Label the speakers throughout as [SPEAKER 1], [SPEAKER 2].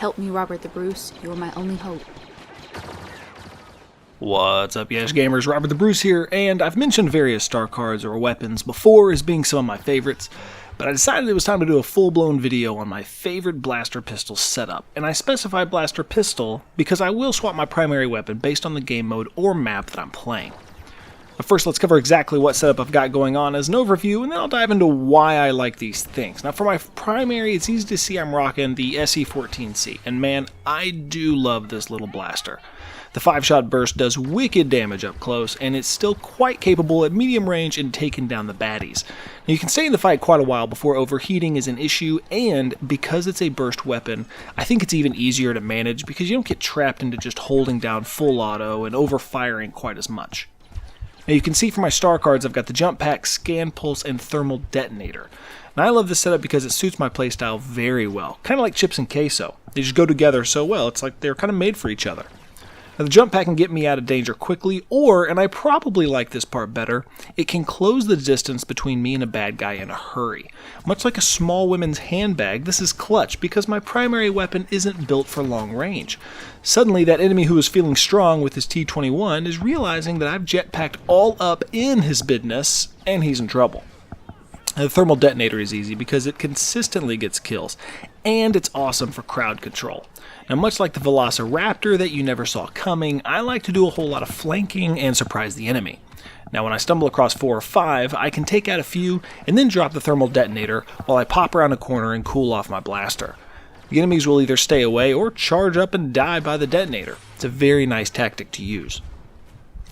[SPEAKER 1] Help me, Robert the Bruce. You are my only hope.
[SPEAKER 2] What's up, YeshGamers? Robert the Bruce here, and I've mentioned various star cards or weapons before as being some of my favorites, but I decided it was time to do a full-blown video on my favorite blaster pistol setup, and I specify blaster pistol because I will swap my primary weapon based on the game mode or map that I'm playing. But first, let's cover exactly what setup I've got going on as an overview, and then I'll dive into why I like these things. Now, for my primary, it's easy to see I'm rocking the SE14C, and man, I do love this little blaster. The 5-shot burst does wicked damage up close, and it's still quite capable at medium range in taking down the baddies. Now, you can stay in the fight quite a while before overheating is an issue, and because it's a burst weapon, I think it's even easier to manage because you don't get trapped into just holding down full auto and overfiring quite as much. Now, you can see from my star cards I've got the Jump Pack, Scan Pulse, and Thermal Detonator. Now, I love this setup because it suits my playstyle very well, kind of like chips and queso. They just go together so well, it's like they're kind of made for each other. Now, the Jump Pack can get me out of danger quickly, or, and I probably like this part better, it can close the distance between me and a bad guy in a hurry. Much like a small women's handbag, this is clutch because my primary weapon isn't built for long range. Suddenly, that enemy who is feeling strong with his T-21 is realizing that I've jetpacked all up in his business, and he's in trouble. The Thermal Detonator is easy because it consistently gets kills, and it's awesome for crowd control. Now, much like the Velociraptor that you never saw coming, I like to do a whole lot of flanking and surprise the enemy. Now, when I stumble across 4 or 5, I can take out a few and then drop the Thermal Detonator while I pop around a corner and cool off my blaster. The enemies will either stay away or charge up and die by the detonator. It's a very nice tactic to use.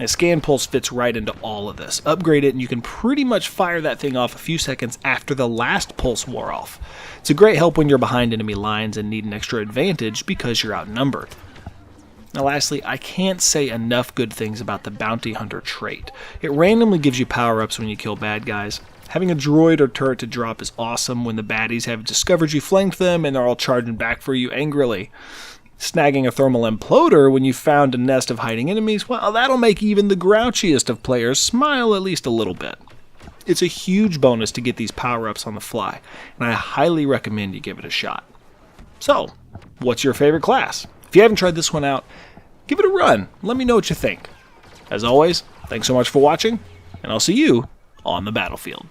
[SPEAKER 2] A Scan Pulse fits right into all of this. Upgrade it and you can pretty much fire that thing off a few seconds after the last pulse wore off. It's a great help when you're behind enemy lines and need an extra advantage because you're outnumbered. Now lastly, I can't say enough good things about the Bounty Hunter trait. It randomly gives you power-ups when you kill bad guys. Having a droid or turret to drop is awesome when the baddies have discovered you flanked them and they're all charging back for you angrily. Snagging a thermal imploder when you found a nest of hiding enemies, well, that'll make even the grouchiest of players smile at least a little bit. It's a huge bonus to get these power-ups on the fly, and I highly recommend you give it a shot. So, what's your favorite class? If you haven't tried this one out, give it a run. Let me know what you think. As always, thanks so much for watching, and I'll see you on the battlefield.